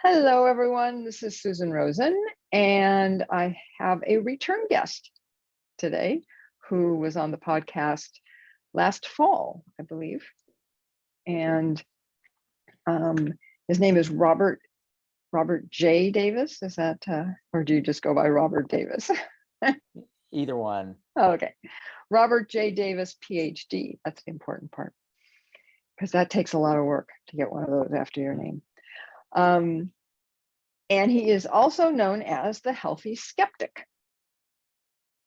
Hello, everyone. This is Susan Rosen, and I have a return guest today who was on the podcast last fall, I believe. And his name is Robert J. Davis. Is that, or do you just go by Robert Davis? Either one. Oh, okay. Robert J. Davis, PhD. That's the important part, because that takes a lot of work to get one of those after your name. And he is also known as the Healthy Skeptic,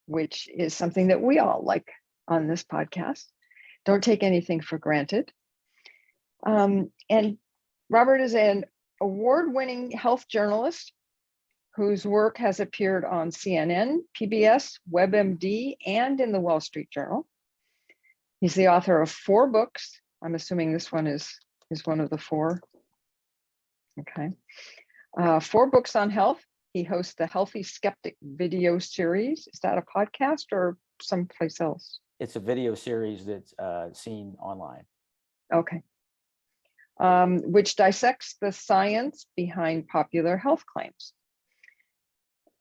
which is something that we all like on this podcast. Don't take anything for granted. And Robert is an award-winning health journalist whose work has appeared on CNN, PBS, WebMD, and in the Wall Street Journal. He's the author of 4 books. I'm assuming this one is one of the 4. Okay. 4 books on health. He hosts the Healthy Skeptic video series. Is that a podcast or someplace else? It's a video series that's seen online. Okay. Which dissects the science behind popular health claims.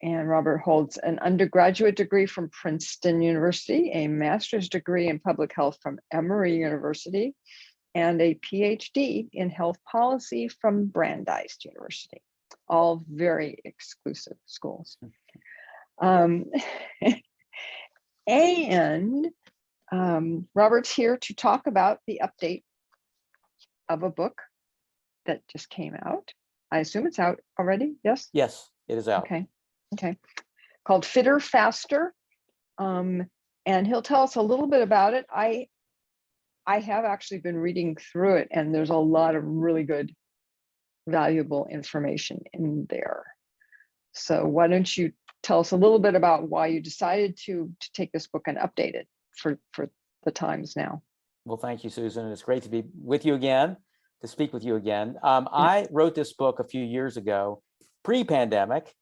And Robert holds an undergraduate degree from Princeton University, a master's degree in public health from Emory University, and a PhD in health policy from Brandeis University. All very exclusive schools. Robert's here to talk about the update of a book that just came out. I assume it's out already, yes? Yes, it is out. Okay. Called Fitter, Faster. And he'll tell us a little bit about it. I have actually been reading through it, and there's a lot of really good, valuable information in there. So why don't you tell us a little bit about why you decided to take this book and update it for the times now. Well, thank you, Susan. It's great to be with you again, to speak with you again. I wrote this book a few years ago, pre-pandemic,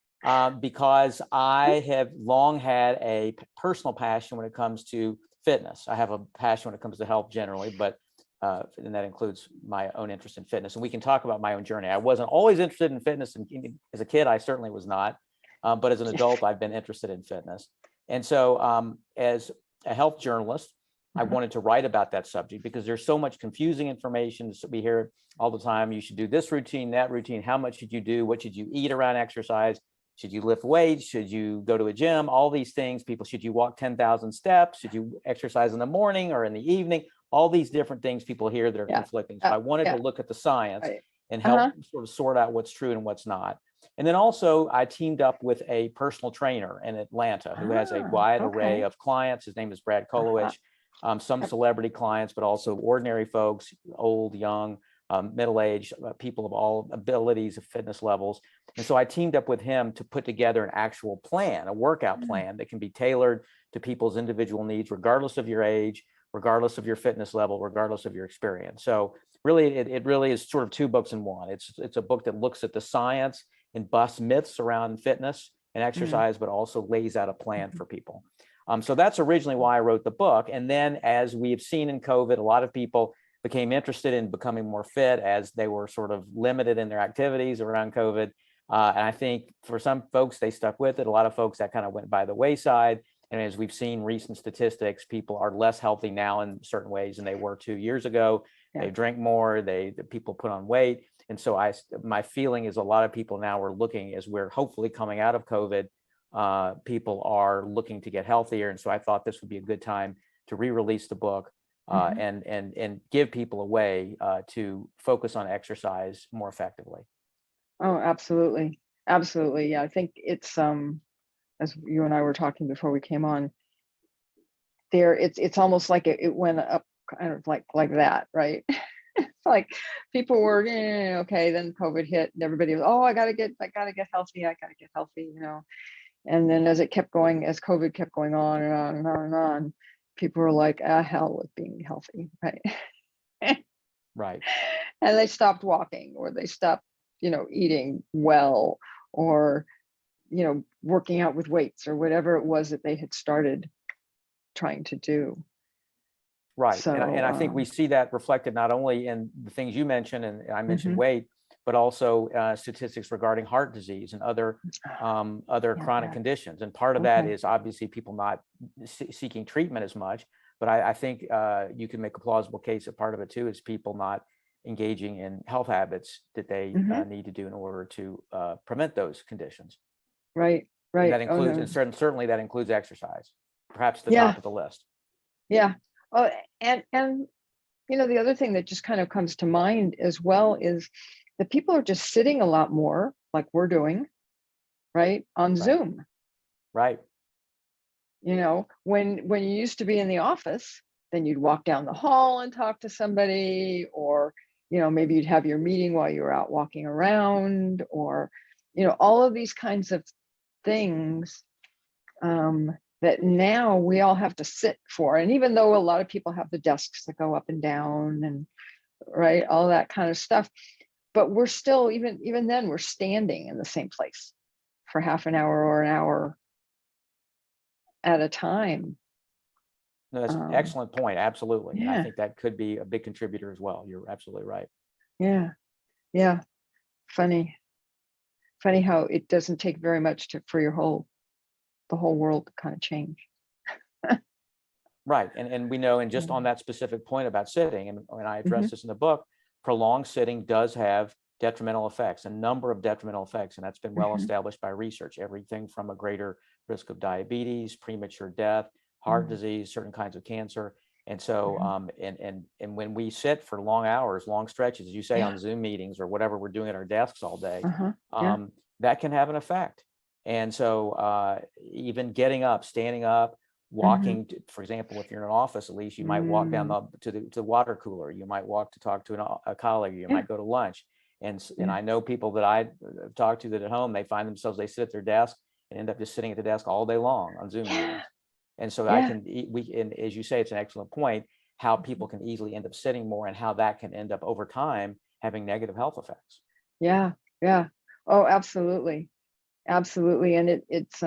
because I have long had a personal passion when it comes to fitness. I have a passion when it comes to health generally, but and that includes my own interest in fitness. And we can talk about my own journey. I wasn't always interested in fitness, and as a kid, I certainly was not. But as an adult, I've been interested in fitness. And so as a health journalist, I wanted to write about that subject because there's so much confusing information. So we hear all the time, you should do this routine, that routine. How much should you do? What should you eat around exercise? Should you lift weights? Should you go to a gym? All these things. People, should you walk 10,000 steps? Should you exercise in the morning or in the evening? All these different things people hear that are conflicting. So I wanted to look at the science and help sort of sort out what's true and what's not. And then also I teamed up with a personal trainer in Atlanta who has a wide array of clients. His name is Brad Kolowich. Some celebrity clients, but also ordinary folks, old, young, middle-aged, people of all abilities of fitness levels. And so I teamed up with him to put together an actual plan, a workout plan that can be tailored to people's individual needs, regardless of your age, regardless of your fitness level, regardless of your experience. So really, it really is sort of 2 books in one. It's a book that looks at the science and busts myths around fitness and exercise, but also lays out a plan for people. So that's originally why I wrote the book. And then as we have seen in COVID, a lot of people became interested in becoming more fit as they were sort of limited in their activities around COVID. And I think for some folks, they stuck with it. A lot of folks that kind of went by the wayside. And as we've seen recent statistics, people are less healthy now in certain ways than they were 2 years ago. They drink more, people put on weight. And so my feeling is a lot of people now are looking, as we're hopefully coming out of COVID, people are looking to get healthier. And so I thought this would be a good time to re-release the book and give people a way to focus on exercise more effectively. Oh, absolutely. Absolutely. Yeah, I think it's as you and I were talking before we came on, it's almost like it went up kind of like that, right? It's like people were okay, then COVID hit and everybody was, I gotta get healthy, and then as COVID kept going on and on and on and on, people were like, hell with being healthy, right? Right. And they stopped walking, or they stopped eating well, or working out with weights, or whatever it was that they had started trying to do. Right. So, and I think we see that reflected not only in the things you mentioned, and I mentioned weight, but also statistics regarding heart disease and other chronic Brad. conditions. And part of that Okay. is obviously people not seeking treatment as much. But I think you can make a plausible case that part of it too is people not engaging in health habits that they need to do in order to prevent those conditions. Right. And that Oh, includes, no. and certainly that includes exercise, perhaps the Yeah. top of the list. Yeah. Oh, and the other thing that just kind of comes to mind as well is that people are just sitting a lot more, like we're doing, right, on Zoom. Right. When you used to be in the office, then you'd walk down the hall and talk to somebody, or maybe you'd have your meeting while you were out walking around, or all of these kinds of things that now we all have to sit for. And even though a lot of people have the desks that go up and down and right, all that kind of stuff, but we're still, even then, we're standing in the same place for half an hour or an hour at a time. No, that's an excellent point. Absolutely. And I Yeah. think that could be a big contributor as well. You're absolutely right. Yeah. Funny how it doesn't take very much for the whole world to kind of change. Right. And we know, and just on that specific point about sitting, and when I address this in the book, prolonged sitting does have detrimental effects, a number of detrimental effects, and that's been well established by research, everything from a greater risk of diabetes, premature death, heart disease, certain kinds of cancer. And so, and when we sit for long hours, long stretches, as you say, on Zoom meetings or whatever we're doing at our desks all day, that can have an effect. And so even getting up, standing up, walking, for example, if you're in an office, at least you might walk down to the water cooler. You might walk to talk to a colleague. You might go to lunch. And I know people that I talk to that at home, they find themselves, they sit at their desk and end up just sitting at the desk all day long on Zoom meetings. And so and as you say, it's an excellent point, how people can easily end up sitting more and how that can end up over time having negative health effects. Yeah. Oh, absolutely. And it's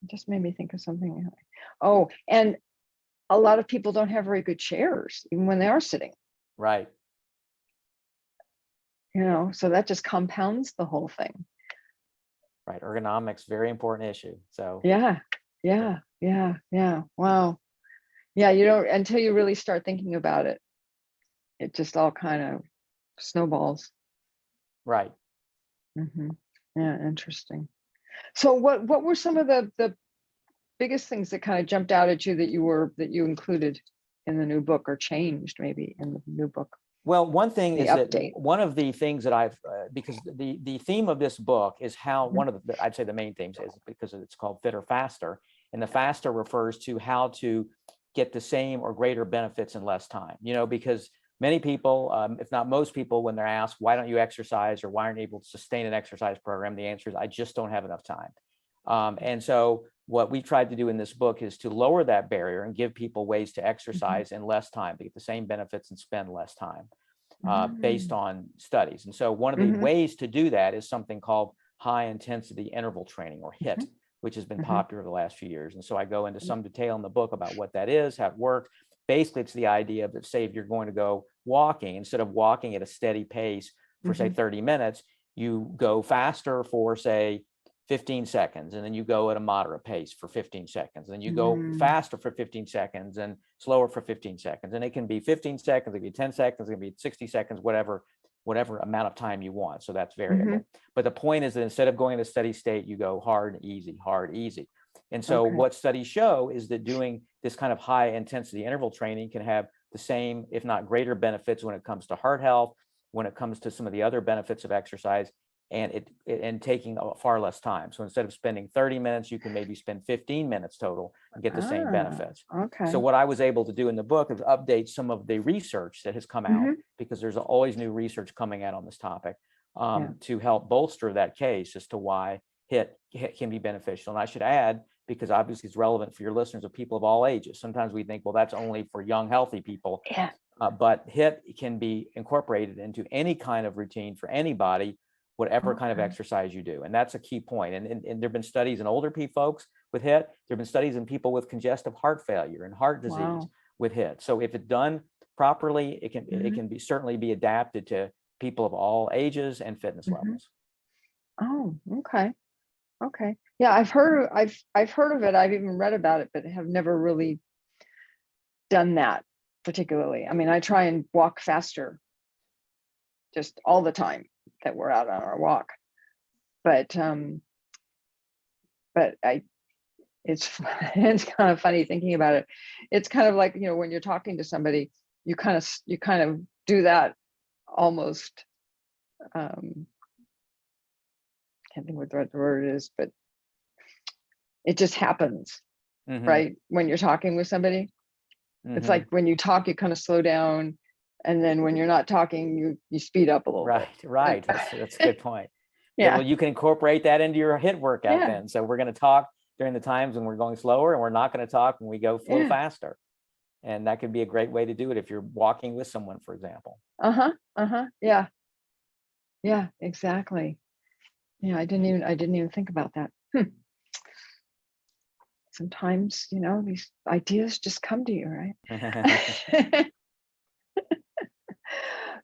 just made me think of something. Oh, and a lot of people don't have very good chairs, even when they are sitting. Right. So that just compounds the whole thing. Right. Ergonomics, very important issue. So Yeah. Wow. Yeah, you don't, until you really start thinking about it, it just all kind of snowballs. Right. Yeah, interesting. So what were some of the biggest things that kind of jumped out at you that you included in the new book, or changed maybe in the new book? Well, one thing is update. that one of the things that I've, because the theme of this book is how one of the, I'd say the main themes is because it's called Fitter Faster. And the faster refers to how to get the same or greater benefits in less time, because many people, if not most people, when they're asked, why don't you exercise, or why aren't you able to sustain an exercise program? The answer is, I just don't have enough time. And so what we tried to do in this book is to lower that barrier and give people ways to exercise in less time, to get the same benefits and spend less time based on studies. And so one of the ways to do that is something called high intensity interval training, or HIIT, which has been popular the last few years. And so I go into some detail in the book about what that is, how it works. Basically, it's the idea that, say, if you're going to go walking, instead of walking at a steady pace for say 30 minutes, you go faster for say 15 seconds, and then you go at a moderate pace for 15 seconds, and then you go faster for 15 seconds and slower for 15 seconds. And it can be 15 seconds, it can be 10 seconds, it can be 60 seconds, whatever amount of time you want. So that's variable. But the point is that instead of going in a steady state, you go hard, easy, hard, easy. And so what studies show is that doing this kind of high intensity interval training can have the same, if not greater, benefits when it comes to heart health, when it comes to some of the other benefits of exercise, and taking far less time. So instead of spending 30 minutes, you can maybe spend 15 minutes total and get the same benefits. So what I was able to do in the book is update some of the research that has come out, because there's always new research coming out on this topic, to help bolster that case as to why HIIT can be beneficial. And I should add, because obviously it's relevant for your listeners, of people of all ages. Sometimes we think, well, that's only for young, healthy people. But HIIT can be incorporated into any kind of routine for anybody, whatever kind of exercise you do. And that's a key point. And there have been studies in older folks with HIIT. There have been studies in people with congestive heart failure and heart disease with HIIT. So if it's done properly, it can be certainly be adapted to people of all ages and fitness levels. Oh, okay. Okay. Yeah, I've heard of it. I've even read about it, but have never really done that particularly. I mean, I try and walk faster just all the time that we're out on our walk. But it's it's kind of funny thinking about it. It's kind of like, when you're talking to somebody, you kind of do that almost, can't think what the right word is, but it just happens, right? When you're talking with somebody, it's like when you talk, you kind of slow down, and then when you're not talking, you speed up a little bit. Right. That's a good point. Yeah. Well, you can incorporate that into your HIIT workout then. So we're going to talk during the times when we're going slower, and we're not going to talk when we go flow faster. And that could be a great way to do it if you're walking with someone, for example. Yeah. Yeah, exactly. Yeah, I didn't even think about that. Sometimes, these ideas just come to you, right?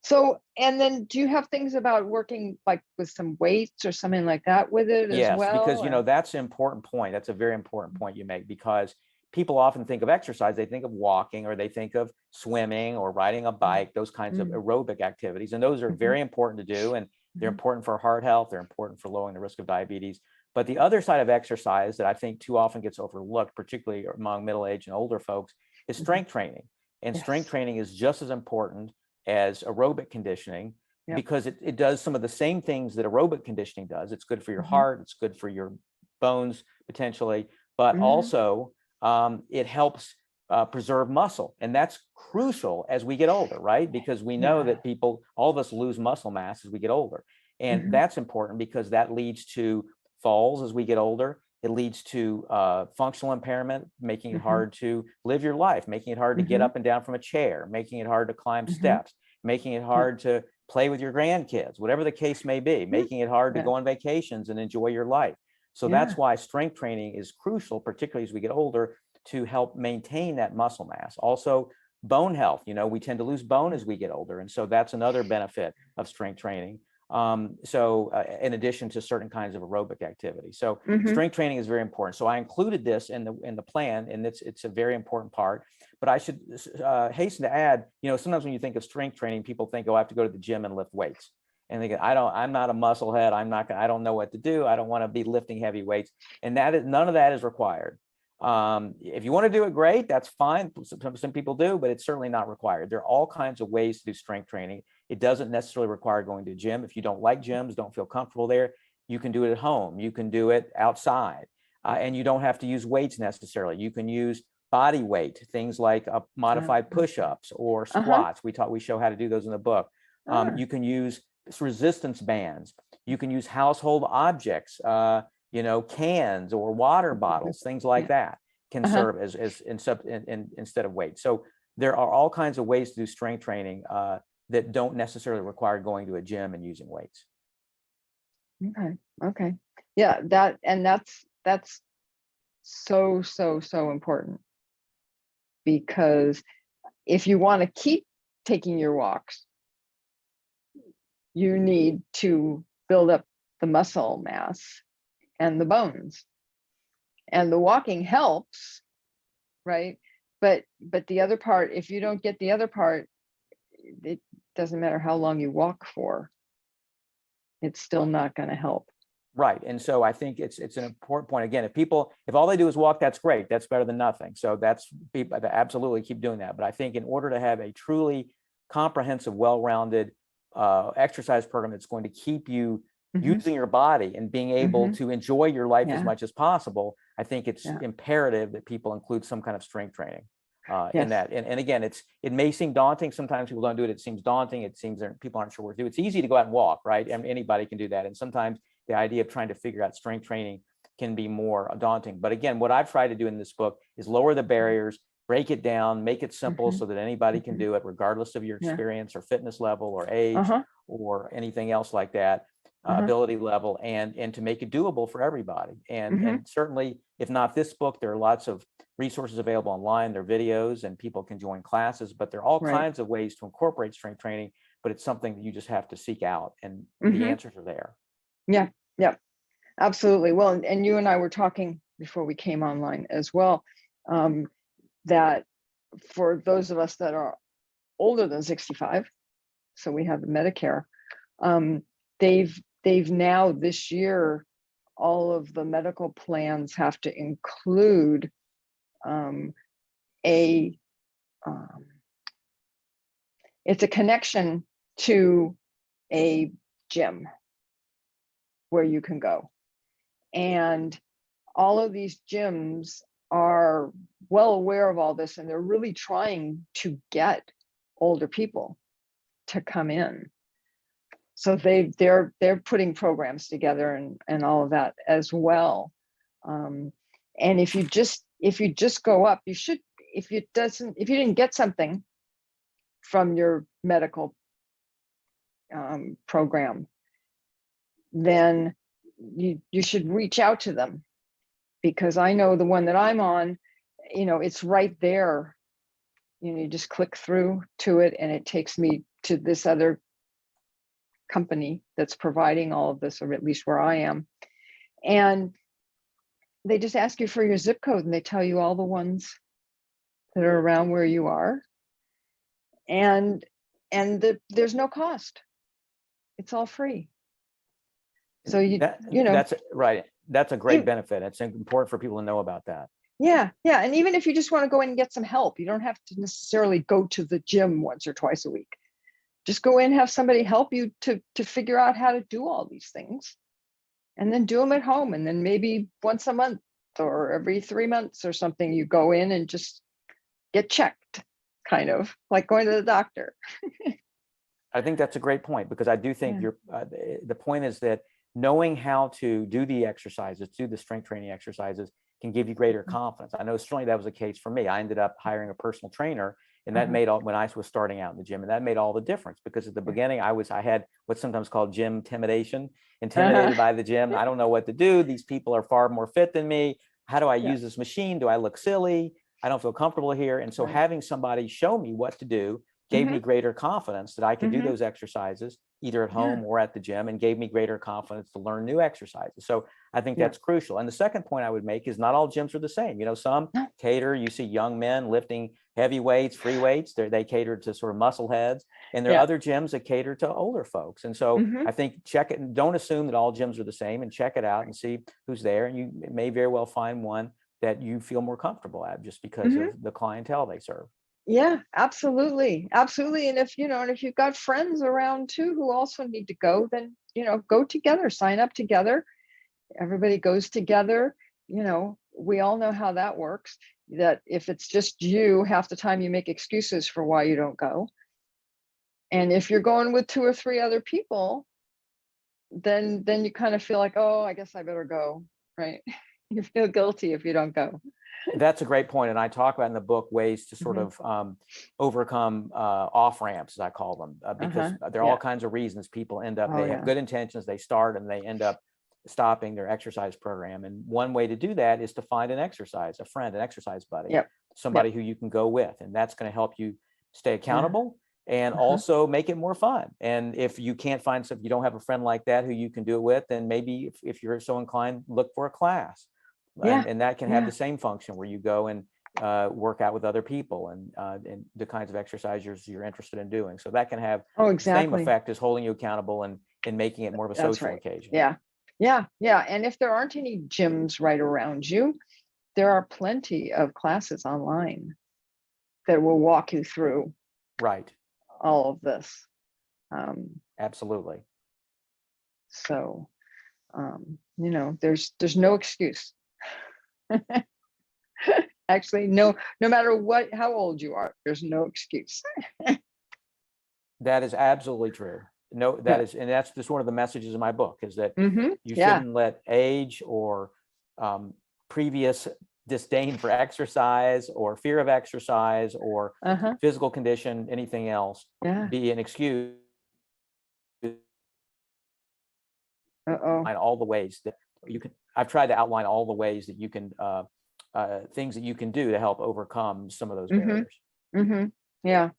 So, and then do you have things about working like with some weights or something like that with it as well? Yes, because that's an important point. That's a very important point you make, because people often think of exercise, they think of walking, or they think of swimming or riding a bike, those kinds of aerobic activities. And those are very important to do. And they're important for heart health. They're important for lowering the risk of diabetes. But the other side of exercise that I think too often gets overlooked, particularly among middle-aged and older folks, is strength training. And strength training is just as important as aerobic conditioning, because it does some of the same things that aerobic conditioning does. It's good for your heart, it's good for your bones potentially, but also it helps preserve muscle. And that's crucial as we get older, right? Because we know that all of us lose muscle mass as we get older. And that's important because that leads to falls as we get older. It leads to functional impairment, making it hard to live your life, making it hard to get up and down from a chair, making it hard to climb steps, making it hard to play with your grandkids, whatever the case may be, making it hard to go on vacations and enjoy your life. So that's why strength training is crucial, particularly as we get older, to help maintain that muscle mass. Also, bone health. We tend to lose bone as we get older. And so that's another benefit of strength training. In addition to certain kinds of aerobic activity. So strength training is very important. So I included this in the plan, and it's a very important part. But I should hasten to add, sometimes when you think of strength training, people think, oh, I have to go to the gym and lift weights. And they go, I'm not a musclehead. I don't know what to do. I don't want to be lifting heavy weights. And none of that is required. If you want to do it, great, that's fine. Some people do, but it's certainly not required. There are all kinds of ways to do strength training. It doesn't necessarily require going to a gym. If you don't like gyms, don't feel comfortable there, you can do it at home. You can do it outside, and you don't have to use weights necessarily. You can use body weight, things like modified push-ups or squats. We show how to do those in the book. You can use resistance bands. You can use household objects. Cans or water bottles, things like that can serve as instead of weight. So there are all kinds of ways to do strength training that don't necessarily require going to a gym and using weights. Okay. Yeah, that's so important, because if you want to keep taking your walks, you need to build up the muscle mass and the bones, and the walking helps, right? But the other part, if you don't get the other part, it doesn't matter how long you walk for, it's still not going to help. Right. And so I think it's an important point. Again, if all they do is walk, that's great. That's better than nothing. So people absolutely keep doing that. But I think in order to have a truly comprehensive, well-rounded exercise program that's going to keep you using your body and being able to enjoy your life as much as possible, I think it's imperative that people include some kind of strength training in that. And again, it may seem daunting. Sometimes people don't do it. It seems daunting. It seems people aren't sure what to do. It's easy to go out and walk, right? I mean, anybody can do that. And sometimes the idea of trying to figure out strength training can be more daunting. But again, what I've tried to do in this book is lower the barriers, break it down, make it simple so that anybody can do it, regardless of your experience or fitness level or age or anything else like that. Ability level, and to make it doable for everybody. And certainly, if not this book, there are lots of resources available online. There are videos, and people can join classes, but there are all kinds of ways to incorporate strength training. but it's something that you just have to seek out, and the Mhm. answers are there. Yeah, yeah, absolutely. Well, and you and I were talking before we came online as well, that for those of us that are older than 65, so we have the Medicare, um, they've now this year, all of the medical plans have to include a um, it's a connection to a gym where you can go. And all of these gyms are well aware of all this, and they're really trying to get older people to come in. So they're putting programs together and all of that as well. And if you just go up, you should, if you didn't get something from your medical program, then you should reach out to them, because I know the one that I'm on, it's right there. You just click through to it and it takes me to this other company that's providing all of this, or at least where I am. And they just ask you for your zip code and they tell you all the ones that are around where you are. And there's no cost. It's all free. So That's right. That's a great you, benefit. It's important for people to know about that. yeah. And even if you just want to go in and get some help, you don't have to necessarily go to the gym once or twice a week. Just go in, have somebody help you to figure out how to do all these things, and then do them at home. And then maybe once a month or every 3 months or something, you go in and just get checked, kind of like going to the doctor. I think that's a great point, because I do think the point is that knowing how to do the exercises, do the strength training exercises, can give you greater confidence. I know certainly that was the case for me. I ended up hiring a personal trainer, and that made all, when I was starting out in the gym, and that made all the difference, because at the beginning I had what's sometimes called gym intimidation, intimidated by the gym. I don't know what to do. These people are far more fit than me. How do I use this machine? Do I look silly? I don't feel comfortable here. And so having somebody show me what to do gave me greater confidence that I could do those exercises either at home or at the gym, and gave me greater confidence to learn new exercises. So I think that's crucial. And the second point I would make is not all gyms are the same. Some cater, you see young men lifting heavy weights, free weights, they cater to sort of muscle heads, and there are other gyms that cater to older folks. And so I think check it, and don't assume that all gyms are the same, and check it out and see who's there. And you may very well find one that you feel more comfortable at, just because of the clientele they serve. Yeah, absolutely. Absolutely. And if you've got friends around too who also need to go, then, go together, sign up together. Everybody goes together. We all know how that works, that if it's just you, half the time you make excuses for why you don't go. And if you're going with 2 or 3 other people, then you kind of feel like, oh, I guess I better go, right? You feel guilty if you don't go. That's a great point. And I talk about in the book ways to sort of overcome off ramps, as I call them, because there are all kinds of reasons people end up, they have good intentions, they start, and they end up stopping their exercise program. And one way to do that is to find an friend, an exercise buddy, somebody who you can go with. And that's going to help you stay accountable and also make it more fun. And if you can't find if you don't have a friend like that who you can do it with, then maybe if you're so inclined, look for a class. And that can have the same function, where you go and work out with other people and the kinds of exercises you're interested in doing. So that can have the same effect as holding you accountable and making it more of a social occasion. Yeah. And if there aren't any gyms right around you, there are plenty of classes online that will walk you through all of this. Absolutely. So, there's no excuse. Actually, no matter how old you are, there's no excuse. That is absolutely true. No, and that's just one of the messages in my book, is that you shouldn't let age or previous disdain for exercise or fear of exercise or physical condition, anything else, be an excuse. All the ways that you can, I've tried to outline all the ways that you can, things that you can do to help overcome some of those barriers. Yeah.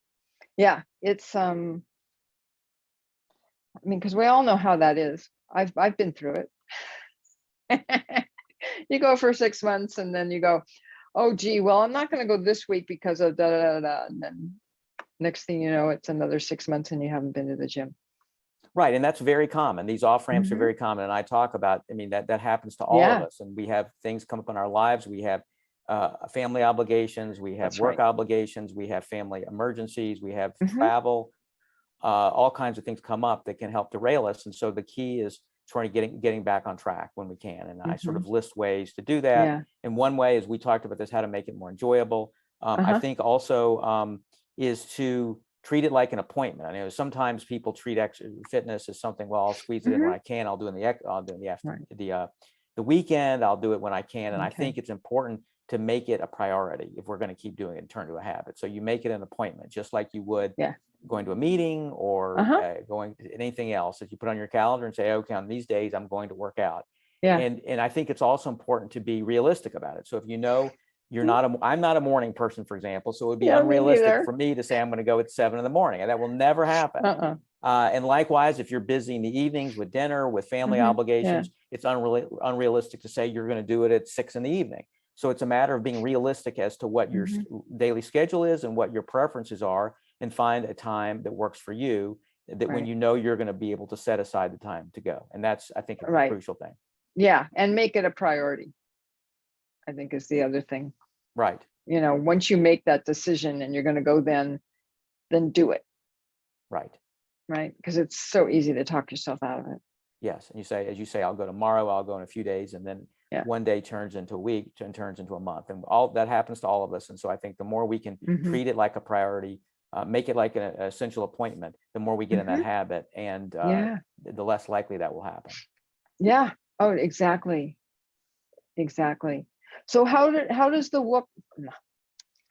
It's, I mean, because we all know how that is. I've been through it. You go for 6 months and then you go, oh gee, well, I'm not going to go this week because of da da da da. And then next thing you know, it's another 6 months and you haven't been to the gym. Right. And that's very common. These off ramps are Mhm. very common. And I talk about, I mean, that happens to all of Yeah, us. And we have things come up in our lives. We have family obligations, we have that's work right. obligations, we have family emergencies, we have Mhm. travel, all kinds of things come up that can help derail us. And so the key is trying to getting back on track when we can. And I sort Mhm. of list ways to do that. Yeah. And one way is, we talked about this, how to make it more enjoyable. I Uh-huh. think also is to treat it like an appointment. I know sometimes people treat fitness as something, well, I'll squeeze it in when Mhm. I can. I'll do it in the after Right. the weekend. I'll do it when I can. And I Okay. think it's important to make it a priority if we're going to keep doing it and turn to a habit. So you make it an appointment, just like you would Yeah. going to a meeting or Uh-huh. going to anything else that you put on your calendar and say, okay, on these days, I'm going to work out. Yeah. And I think it's also important to be realistic about it. So if you know I'm not a morning person, for example, so it would be Yeah, me unrealistic for neither. me to say I'm going to go at 7 in the morning, and that will never happen. Uh-uh. And likewise, if you're busy in the evenings with dinner, with family Mhm. Yeah. obligations, it's unrealistic to say you're going to do it at 6 in the evening. So it's a matter of being realistic as to what your Mhm. daily schedule is and what your preferences are, and find a time that works for you, that when Right. you know you're going to be able to set aside the time to go. And that's, I think, a Right. crucial thing. Yeah, and make it a priority, I think, is the other thing. Right. You know, once you make that decision and you're going to go, then do it, Right. right? Because it's so easy to talk yourself out of it. Yes. And you say, as you say, I'll go tomorrow, I'll go in a few days, and then Yeah. one day turns into a week and turns into a month. And all that happens to all of us. And so I think the more we can Mhm. treat it like a priority, make it like an essential appointment, the more we get in that Mhm. habit, and Yeah. the less likely that will happen. Yeah. Oh, exactly. Exactly. So how does the book,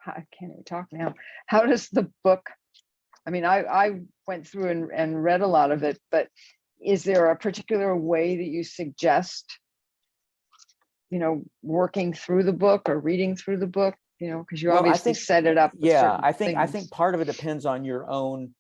I can't even talk now. How does the book, I mean, I went through and read a lot of it, but is there a particular way that you suggest, working through the book or reading through the book, because you Well, I obviously think, set it up with yeah, certain I think things. part of it depends on your own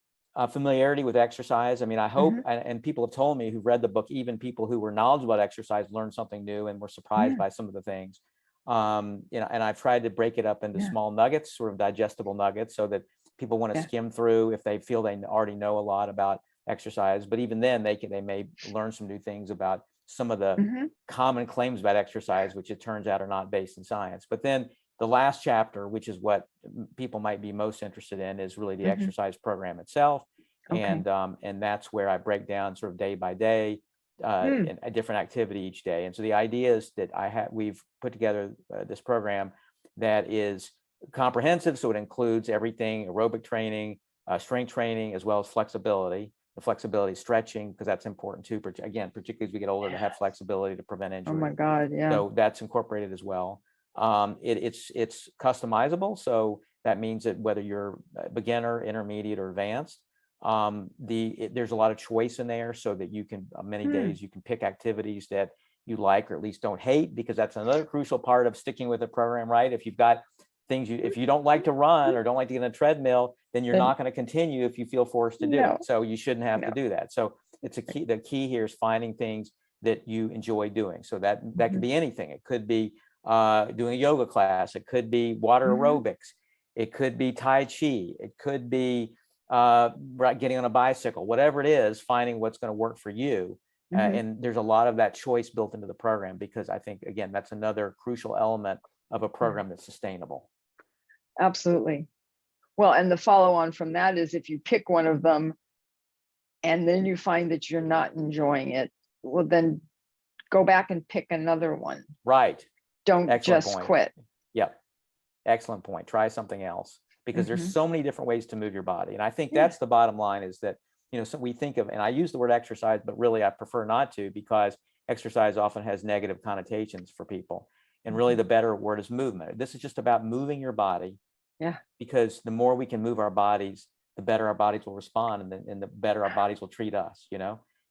familiarity with exercise. I mean, I hope, Mhm. and people have told me who read the book, even people who were knowledgeable about exercise, learned something new and were surprised Yeah. by some of the things. And I've tried to break it up into Yeah. small nuggets, sort of digestible nuggets, so that people want to Yeah. skim through if they feel they already know a lot about exercise. But even then, they may learn some new things about some of the Mhm. common claims about exercise, which it turns out are not based in science. But then the last chapter, which is what people might be most interested in, is really the Mhm. exercise program itself. Okay. And that's where I break down sort of day by day, Mm. in a different activity each day. And so the idea is that we've put together this program that is comprehensive. So it includes everything: aerobic training, strength training, as well as flexibility. The flexibility, stretching, because that's important too. Again, particularly as we get older, to have flexibility to prevent Oh my injury. God. Yeah. So that's incorporated as well. It's customizable. So that means that whether you're a beginner, intermediate, or advanced, there's a lot of choice in there, so that you can, many Hmm. days you can pick activities that you like, or at least don't hate, because that's another crucial part of sticking with a program, right? If you've got things if you don't like to run or don't like to get on a treadmill, then you're Then not going to continue if you feel forced to do no, it. So you shouldn't have to no. do that. So it's the key here is finding things that you enjoy doing. So that could Mhm. be anything. It could be doing a yoga class. It could be water Mhm. aerobics. It could be Tai Chi. It could be getting on a bicycle. Whatever it is, finding what's going to work for you. Mhm. And there's a lot of that choice built into the program, because I think, again, that's another crucial element of a Yeah. program that's sustainable. Absolutely. Well, and the follow on from that is, if you pick one of them and then you find that you're not enjoying it, well, then go back and pick another one. Right. Don't Excellent just point. quit. Yep. Excellent point. Try something else, because there's Mhm. so many different ways to move your body. And I think Yeah. that's the bottom line, is that, so we think of, and I use the word exercise, but really I prefer not to, because exercise often has negative connotations for people. And really Mhm. the better word is movement. This is just about moving your body, Yeah. because the more we can move our bodies, the better our bodies will respond, and the better our bodies will treat us,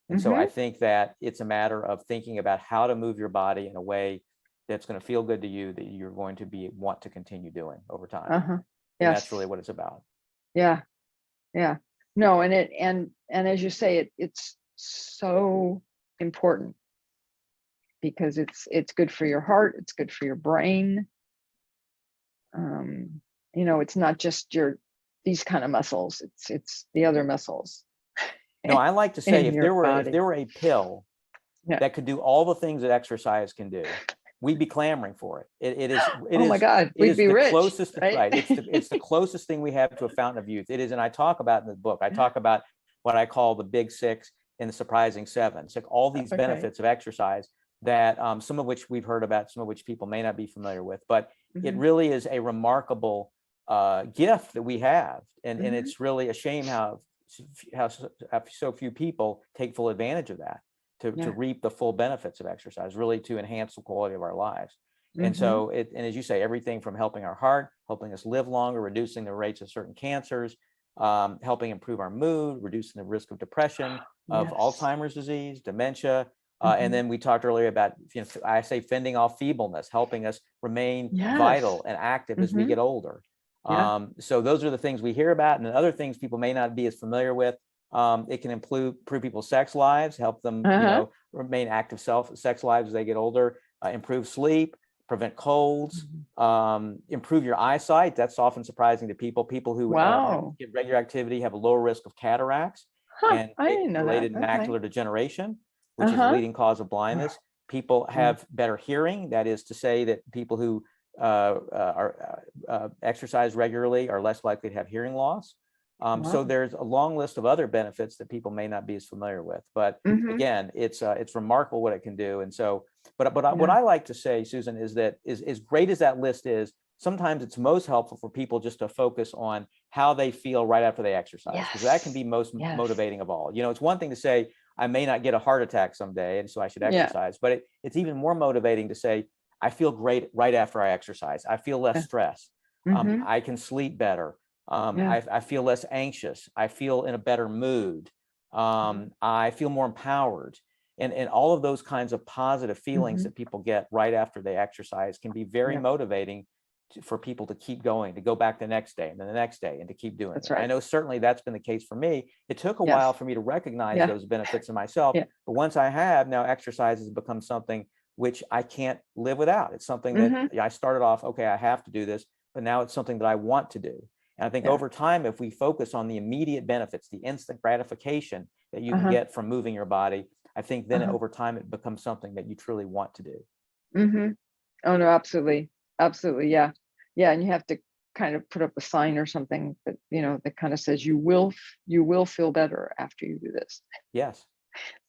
And so I Mhm. think that it's a matter of thinking about how to move your body in a way that's going to feel good to you, that you're going to want to continue doing over time. Uh-huh. And that's really Yes. what it's about. Yeah. Yeah. No, and as you say, it's so important because it's good for your heart, it's good for your brain. You know, it's not just these kind of muscles, it's the other muscles. No, I like to say In if your there body. were a pill Yeah. that could do all the things that exercise can do, we'd be clamoring for it. Oh my God, we'd be the rich, closest, right? right? It's the closest thing we have to a fountain of youth. It is, and I talk about in the book, I talk about what I call the big six and the surprising seven. It's like all these Okay. benefits of exercise that some of which we've heard about, some of which people may not be familiar with, but it really is a remarkable gift that we have. And it's really a shame how so few people take full advantage of that to reap the full benefits of exercise, really to enhance the quality of our lives. And so and as you say, everything from helping our heart, helping us live longer, reducing the rates of certain cancers, helping improve our mood, reducing the risk of depression, of Alzheimer's disease, dementia. And then we talked earlier about, you know, I say fending off feebleness, helping us remain vital and active as we get older. So those are the things we hear about, and then other things people may not be as familiar with. It can improve people's sex lives, help them, you know, remain active sex lives as they get older, improve sleep, prevent colds, improve your eyesight. That's often surprising to people. People who get regular activity have a lower risk of cataracts and related macular degeneration, which is a leading cause of blindness. People have better hearing. That is to say that people who exercise regularly are less likely to have hearing loss. So there's a long list of other benefits that people may not be as familiar with, but again, it's remarkable what it can do. And so, but what I like to say, Susan, is that as great as that list is, sometimes it's most helpful for people just to focus on how they feel right after they exercise, because that can be most motivating of all. You know, it's one thing to say, I may not get a heart attack someday, and so I should exercise, but it's even more motivating to say, I feel great right after I exercise. I feel less stress. I can sleep better. I feel less anxious. I feel in a better mood. I feel more empowered. And all of those kinds of positive feelings that people get right after they exercise can be very motivating for people to keep going, to go back the next day and then the next day and to keep doing it. I know certainly that's been the case for me. It took a while for me to recognize those benefits in myself. But once I have, now exercise has become something which I can't live without. It's something that I started off, okay, I have to do this, but now it's something that I want to do. And I think over time, if we focus on the immediate benefits, the instant gratification that you can get from moving your body, I think then over time, it becomes something that you truly want to do. Oh, no, absolutely. Absolutely. Yeah. Yeah. And you have to kind of put up a sign or something that, you know, that kind of says you will feel better after you do this. Yes.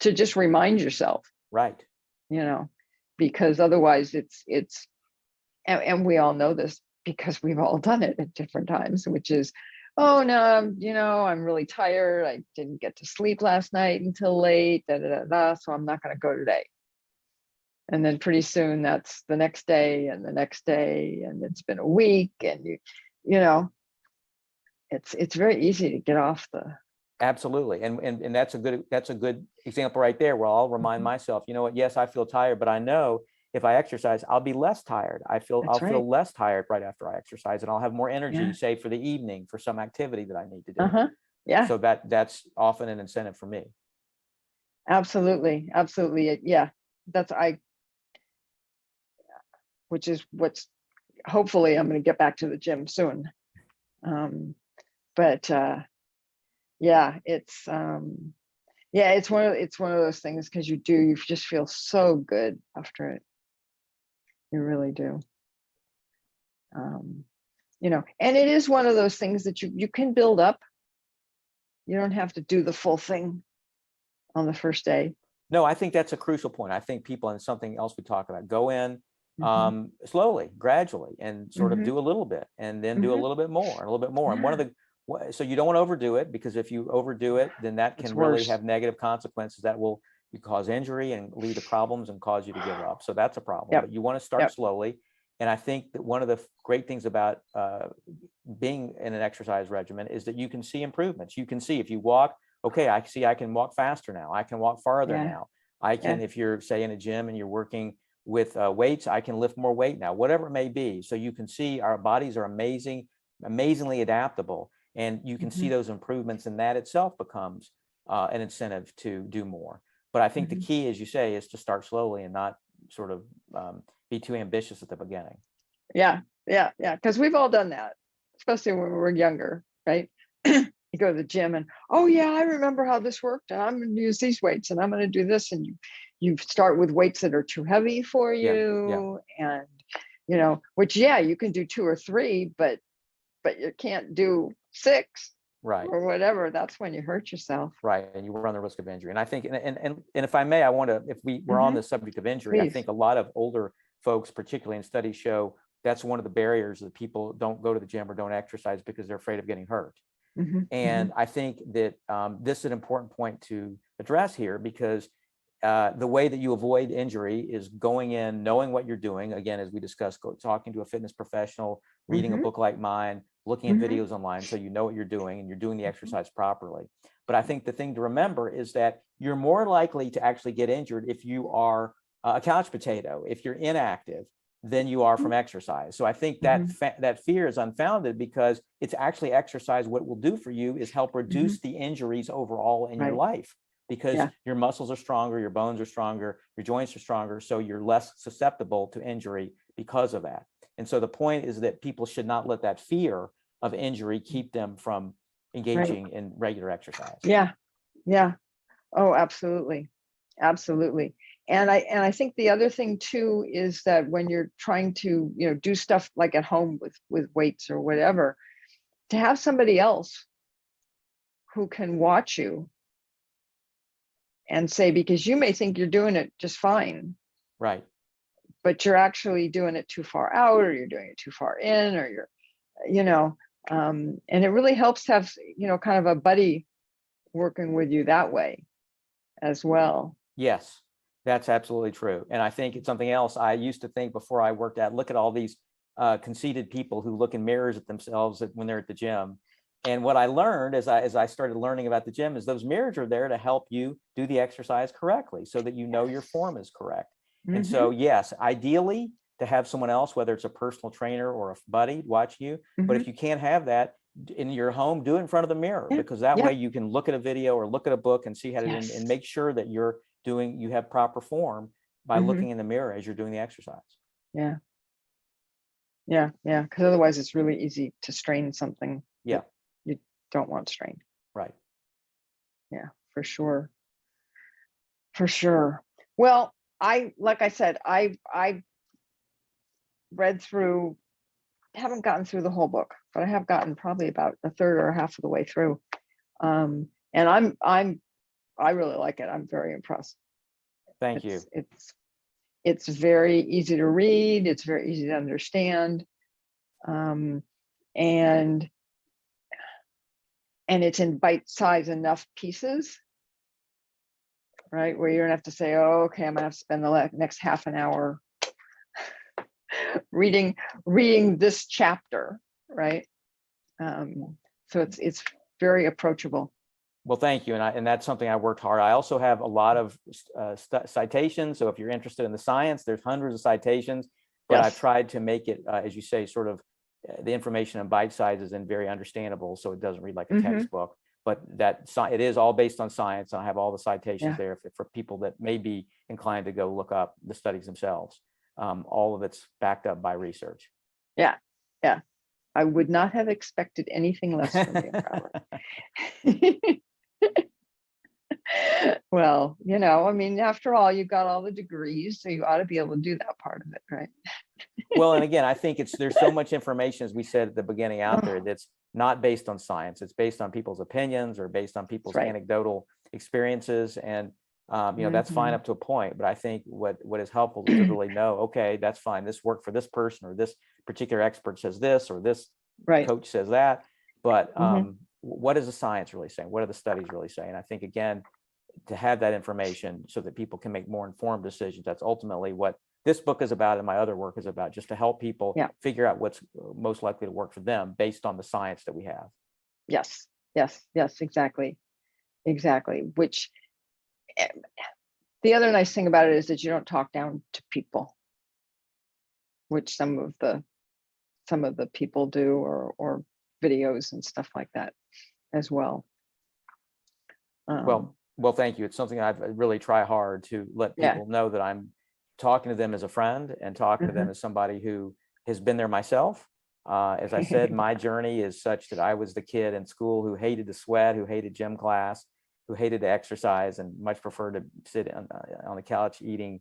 To just remind yourself. Right. You know, because otherwise and we all know this because we've all done it at different times, which is, oh no, you know, I'm really tired. I didn't get to sleep last night until late, so I'm not going to go today. And then pretty soon that's the next day and the next day, and it's been a week, and you know, it's very easy to get off the. Absolutely. And that's a good example right there, where I'll remind myself, you know what, yes, I feel tired, but I know if I exercise, I'll be less tired. I'll feel less tired right after I exercise, and I'll have more energy, say for the evening, for some activity that I need to do. So that's often an incentive for me. Absolutely. Absolutely. Yeah. Which is what's, hopefully I'm going to get back to the gym soon. But yeah, it's one of those things, because you just feel so good after it. You really do. You know, and it is one of those things that you can build up. You don't have to do the full thing on the first day. No, I think that's a crucial point. I think people, and something else we talk about, go in slowly, gradually, and sort of do a little bit, and then do a little bit more, and a little bit more. And so you don't want to overdo it, because if you overdo it, then that can really have negative consequences that will cause injury and lead to problems and cause you to give up. So that's a problem. But you want to start slowly. And I think that one of the great things about being in an exercise regimen is that you can see improvements. You can see if you walk, okay, I see I can walk faster now. I can walk farther now. I can, if you're, say, in a gym and you're working with weights, I can lift more weight now, whatever it may be. So you can see our bodies are amazingly adaptable. And you can see those improvements, and that itself becomes an incentive to do more. But I think the key, as you say, is to start slowly and not sort of be too ambitious at the beginning. Yeah. Because we've all done that, especially when we were younger, right? You go to the gym and, oh yeah, I remember how this worked, and I'm going to use these weights, and I'm going to do this, and you start with weights that are too heavy for you, and which you can do 2 or 3, but you can't do 6, right, or whatever. That's when you hurt yourself, right, and you run the risk of injury. And I think, and if I may, I want to, if we're on the subject of injury, Please. I think a lot of older folks, particularly in studies, show that's one of the barriers that people don't go to the gym or don't exercise because they're afraid of getting hurt. And I think that this is an important point to address here, because the way that you avoid injury is going in, knowing what you're doing. Again, as we discussed, talking to a fitness professional, reading a book like mine, looking at videos online, so you know what you're doing and you're doing the exercise properly. But I think the thing to remember is that you're more likely to actually get injured if you are a couch potato, if you're inactive, than you are from exercise. So I think that that fear is unfounded, because it's actually exercise. What it will do for you is help reduce the injuries overall in your life, because your muscles are stronger, your bones are stronger, your joints are stronger, so you're less susceptible to injury because of that. And so the point is that people should not let that fear of injury keep them from engaging in regular exercise. Yeah. Oh, absolutely. And I think the other thing too is that when you're trying to do stuff like at home with weights or whatever, to have somebody else who can watch you and say, because you may think you're doing it just fine, right, but you're actually doing it too far out, or you're doing it too far in, or you're and it really helps to have kind of a buddy working with you that way as well. Yes, that's absolutely true. And I think it's something else I used to think before I worked out, look at all these conceited people who look in mirrors at themselves when they're at the gym. And what I learned as I started learning about the gym is those mirrors are there to help you do the exercise correctly, so that your form is correct. And so, yes, ideally to have someone else, whether it's a personal trainer or a buddy, watch you. But if you can't have that in your home, do it in front of the mirror, because that way you can look at a video or look at a book and see how to and make sure that you have proper form by looking in the mirror as you're doing the exercise. Yeah. Because otherwise it's really easy to strain something. Yeah. You don't want strained. Right. Yeah, for sure. Well, like I said, I read through, haven't gotten through the whole book, but I have gotten probably about a third or half of the way through. And I really like it. I'm very impressed. Thank you. It's very easy to read. It's very easy to understand. And it's in bite-sized enough pieces, right? Where you don't have to say, oh, okay, I'm gonna have to spend the next half an hour reading this chapter, right? So it's very approachable. Well, thank you. And that's something I worked hard. I also have a lot of citations. So if you're interested in the science, there's hundreds of citations, but I've tried to make it, as you say, sort of the information in bite sizes and very understandable, so it doesn't read like a textbook. But it is all based on science. And I have all the citations there for people that may be inclined to go look up the studies themselves. All of it's backed up by research. Yeah. I would not have expected anything less from you, Robert. Well, I mean, after all, you got all the degrees, so you ought to be able to do that part of it, right? Well, and again, I think there's so much information, as we said at the beginning, out there that's not based on science. It's based on people's opinions or based on people's anecdotal experiences. And, that's fine up to a point. But I think what is helpful is to really know, okay, that's fine. This worked for this person, or this particular expert says this, or this coach says that. But what is the science really saying? What are the studies really saying? I think, again, to have that information so that people can make more informed decisions. That's ultimately what this book is about, and my other work is about, just to help people figure out what's most likely to work for them based on the science that we have. Yes, exactly. Which the other nice thing about it is that you don't talk down to people, which some of the people do, or videos and stuff like that as well. Well, thank you. It's something I really try hard to let Yeah. people know that I'm talking to them as a friend and talking to them as somebody who has been there myself. As I said, my journey is such that I was the kid in school who hated to sweat, who hated gym class, who hated to exercise, and much preferred to sit on the couch eating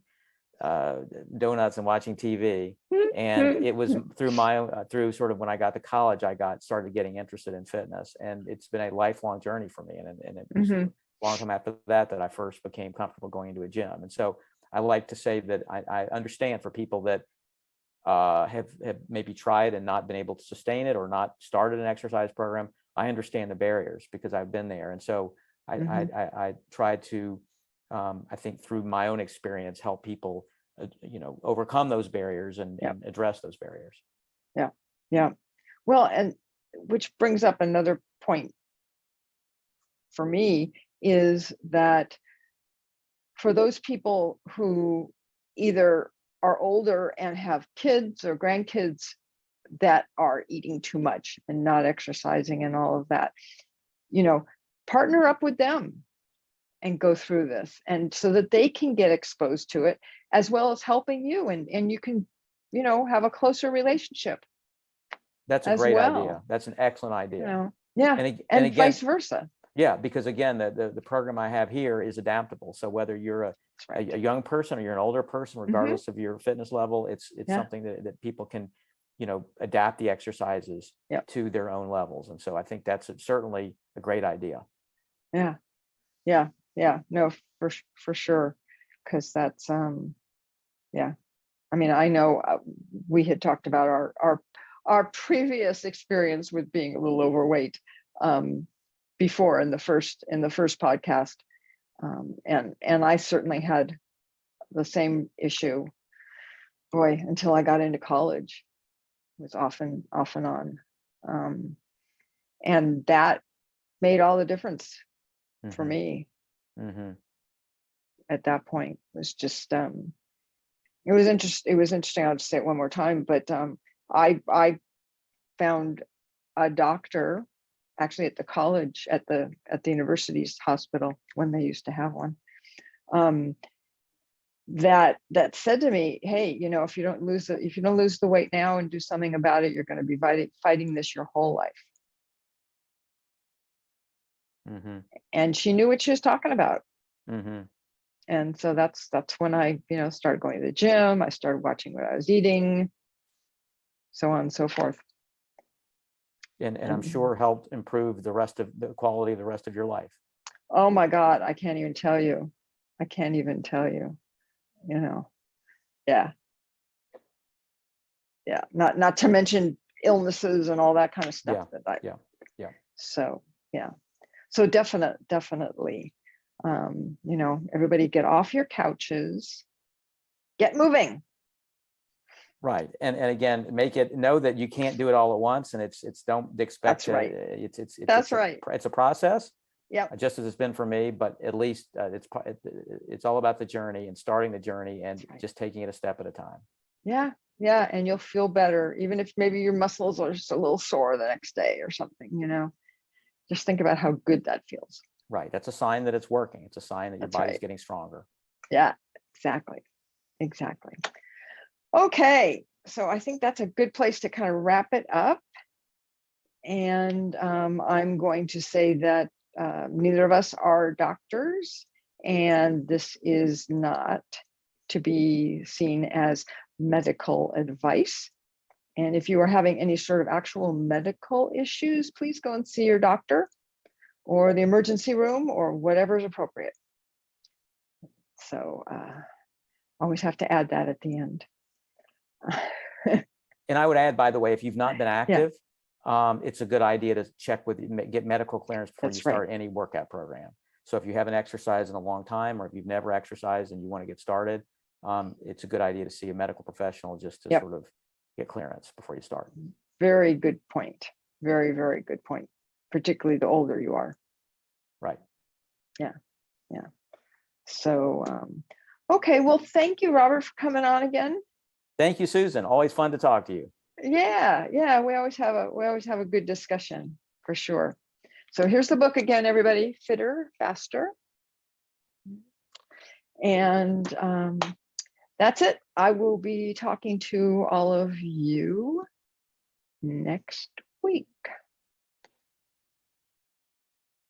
donuts and watching TV. And it was through sort of when I got to college, started getting interested in fitness, and it's been a lifelong journey for me. And it was a long time after that I first became comfortable going into a gym. And so I like to say that I understand for people that have maybe tried and not been able to sustain it or not started an exercise program. I understand the barriers because I've been there. And so I try to, I think through my own experience, help people, overcome those barriers and address those barriers. Yeah. Yeah. Well, and which brings up another point for me is that for those people who either are older and have kids or grandkids that are eating too much and not exercising and all of that, partner up with them and go through this, and so that they can get exposed to it as well as helping you, and you can, have a closer relationship. That's a great idea. That's an excellent idea. Yeah. And again, vice versa. Yeah, because again, the program I have here is adaptable. So whether you're a young person or you're an older person, regardless of your fitness level, it's something that people can, adapt the exercises to their own levels. And so I think that's certainly a great idea. Yeah. No, for sure. Because that's, I mean, I know we had talked about our previous experience with being a little overweight before in the first podcast, and I certainly had the same issue. Boy, until I got into college, it was off and on, and that made all the difference for me. At that point, it was just it was interesting. I'll just say it one more time, but I found a doctor actually at the college, at the university's hospital, when they used to have one, that said to me, hey, if you don't lose the weight now and do something about it, you're going to be fighting this your whole life. And she knew what she was talking about. And so that's when I, started going to the gym. I started watching what I was eating, so on and so forth. And I'm sure helped improve the quality of the rest of your life. Oh my God, I can't even tell you. Yeah. Not to mention illnesses and all that kind of stuff. So definitely, everybody get off your couches, get moving. Right. And again, know that you can't do it all at once, and it's don't expect. That's right. It's a process. Yeah. Just as it's been for me, but at least it's all about the journey and starting the journey and just taking it a step at a time. Yeah. And you'll feel better, even if maybe your muscles are just a little sore the next day or something, just think about how good that feels. Right. That's a sign that it's working. It's a sign that your body's getting stronger. Yeah, exactly. Okay. So I think that's a good place to kind of wrap it up. And I'm going to say that neither of us are doctors, and this is not to be seen as medical advice. And if you are having any sort of actual medical issues, please go and see your doctor or the emergency room or whatever is appropriate. So always have to add that at the end. And I would add, by the way, if you've not been active, it's a good idea to get medical clearance before you start any workout program. So if you haven't exercised in a long time, or if you've never exercised and you want to get started, it's a good idea to see a medical professional just to sort of get clearance before you start. Very good point. Very, very good point. Particularly the older you are. Right. Yeah. So, okay. Well, thank you, Robert, for coming on again. Thank you, Susan. Always fun to talk to you. Yeah. We always have a good discussion, for sure. So here's the book again, everybody, Fitter, Faster. And that's it. I will be talking to all of you next week.